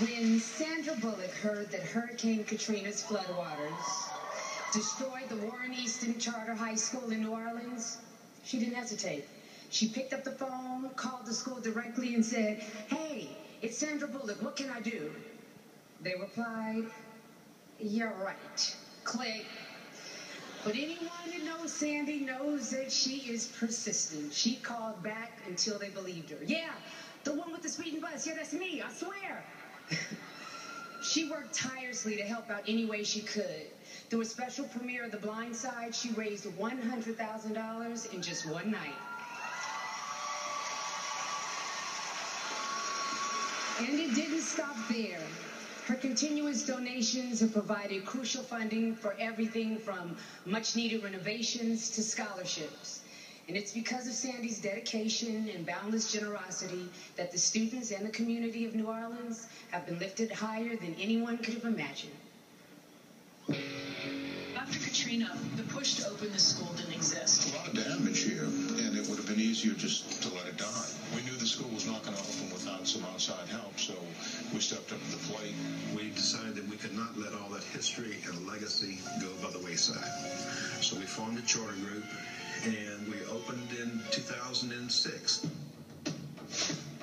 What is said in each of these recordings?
When Sandra Bullock heard that Hurricane Katrina's floodwaters destroyed the Warren Easton Charter High School in New Orleans, she didn't hesitate. She picked up the phone, called the school directly, and said, "Hey, it's Sandra Bullock. What can I do?" They replied, "You're right." Click. But anyone that knows Sandy knows that she is persistent. She called back until they believed her. "Yeah, the one with the speeding bus. Yeah, that's me, I swear." She worked tirelessly to help out any way she could. Through a special premiere of The Blind Side, she raised $100,000 in just one night. And it didn't stop there. Her continuous donations have provided crucial funding for everything from much-needed renovations to scholarships. And it's because of Sandy's dedication and boundless generosity that the students and the community of New Orleans have been lifted higher than anyone could have imagined. After Katrina, the push to open the school didn't exist. A lot of damage here, and it would have been easier just to let it die. We knew the school was not going to open without some outside help, so we stepped up to the plate. We decided that we could not let all that history and legacy go by the wayside. So we formed a charter group, and we opened in 2006.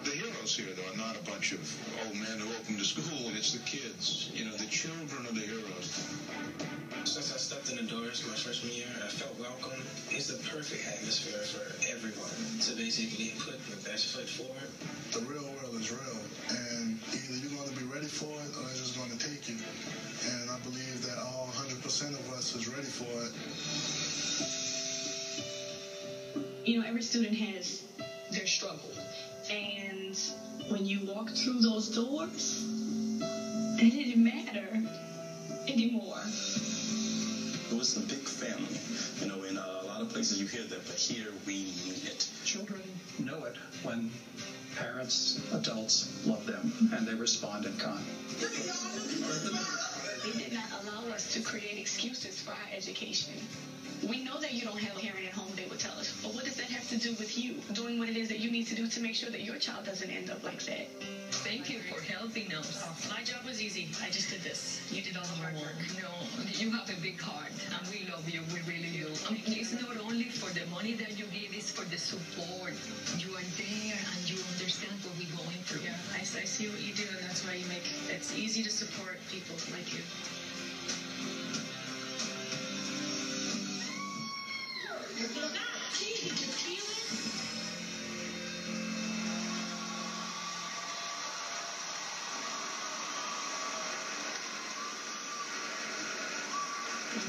The heroes here, though, are not a bunch of old men who opened a school. It's the kids, the children are the heroes. Since I stepped in the doors my freshman year, I felt welcome. It's the perfect atmosphere for everyone to basically put the best foot forward. The real world is real, and either you're going to be ready for it or it's just going to take you. And I believe that all 100% of us is ready for it. Every student has their struggle. And when you walk through those doors, it didn't matter anymore. It was a big family. In a lot of places you hear that, but here we mean it. Children know it when parents, adults love them, and they respond in kind. They did not allow us to create excuses for our education. We know that you don't have a parent at home, they would tell us. But what does that have to do with you doing what it is that you need to do to make sure that your child doesn't end up like that? Thank you for helping us. My job was easy. I just did this. You did all the hard work. No, you have a big heart, and we love you. We really do. It's not only for the money that you give, it's for the support. You are there, and you understand what we're going through. Yeah, I see what you do, and that's why it's easy to support people like you.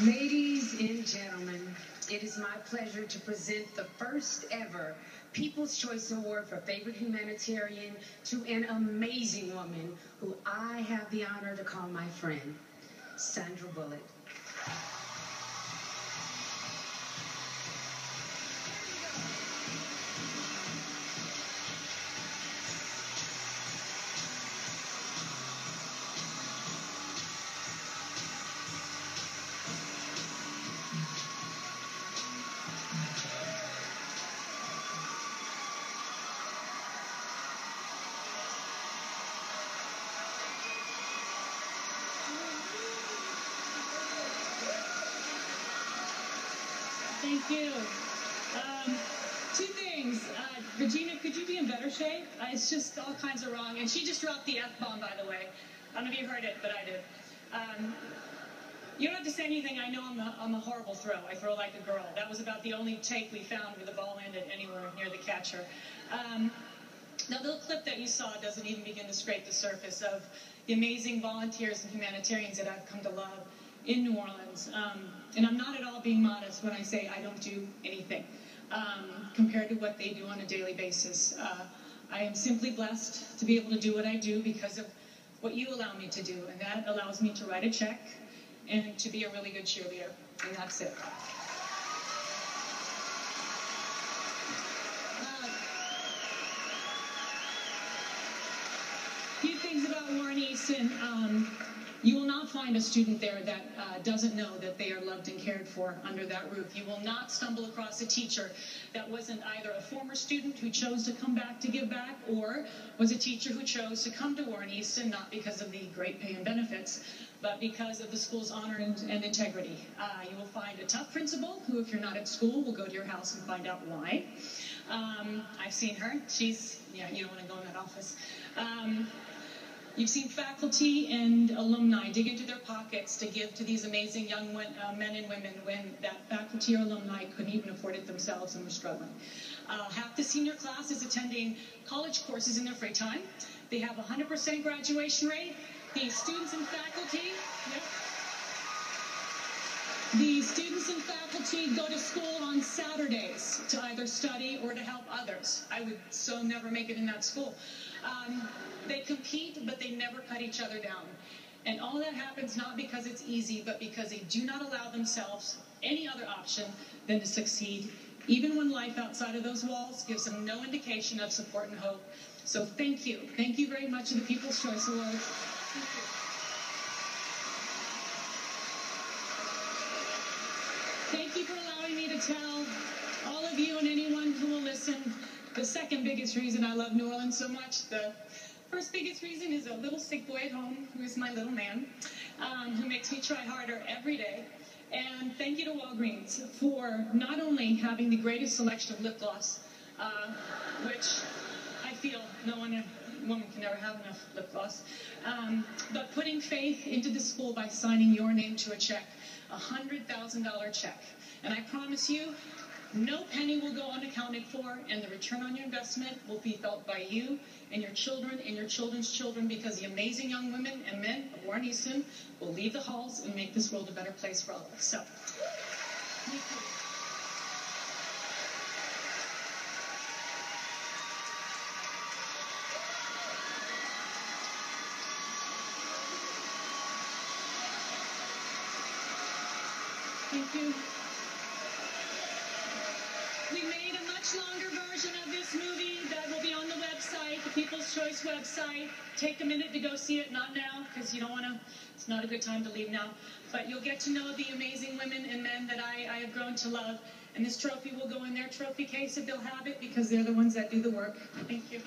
Ladies and gentlemen, it is my pleasure to present the first ever People's Choice Award for Favorite Humanitarian to an amazing woman who I have the honor to call my friend, Sandra Bullock. Thank you. Two things. Regina, could you be in better shape? It's just all kinds of wrong. And she just dropped the F-bomb, by the way. I don't know if you heard it, but I did. You don't have to say anything. I know I'm a horrible throw. I throw like a girl. That was about the only take we found where the ball landed anywhere near the catcher. The little clip that you saw doesn't even begin to scrape the surface of the amazing volunteers and humanitarians that I've come to love in New Orleans. And I'm not at all being modest when I say I don't do anything compared to what they do on a daily basis. I am simply blessed to be able to do what I do because of what you allow me to do, and that allows me to write a check and to be a really good cheerleader, and that's it. A few things about Warren Easton. You will not find a student there that doesn't know that they are loved and cared for under that roof. You will not stumble across a teacher that wasn't either a former student who chose to come back to give back, or was a teacher who chose to come to Warren Easton not because of the great pay and benefits, but because of the school's honor and integrity. You will find a tough principal who, if you're not at school, will go to your house and find out why. I've seen her. She's, yeah, you don't want to go in that office. You've seen faculty and alumni dig into their pockets to give to these amazing young men and women when that faculty or alumni couldn't even afford it themselves and were struggling. Half the senior class is attending college courses in their free time. They have a 100% graduation rate. The students and faculty, the students and faculty go to school on Saturdays to either study or to help others. I would so never make it in that school. They compete, but they never cut each other down. And all that happens not because it's easy, but because they do not allow themselves any other option than to succeed, even when life outside of those walls gives them no indication of support and hope. So thank you. Thank you very much to the People's Choice Award. Thank you. Thank you for allowing me to tell all of you and anyone who will listen the second biggest reason I love New Orleans so much. The first biggest reason is a little sick boy at home, who is my little man, who makes me try harder every day. And thank you to Walgreens for not only having the greatest selection of lip gloss, which I feel no woman can ever have enough lip gloss, but putting faith into the school by signing your name to a check, a $100,000 check. And I promise you, no penny will go unaccounted for, and the return on your investment will be felt by you and your children and your children's children, because the amazing young women and men of Warren Easton will leave the halls and make this world a better place for all of us. So, thank you. Thank you. We made a much longer version of this movie that will be on the website, the People's Choice website. Take a minute to go see it, not now, because you don't want to, it's not a good time to leave now. But you'll get to know the amazing women and men that I have grown to love. And this trophy will go in their trophy case if they'll have it, because they're the ones that do the work. Thank you.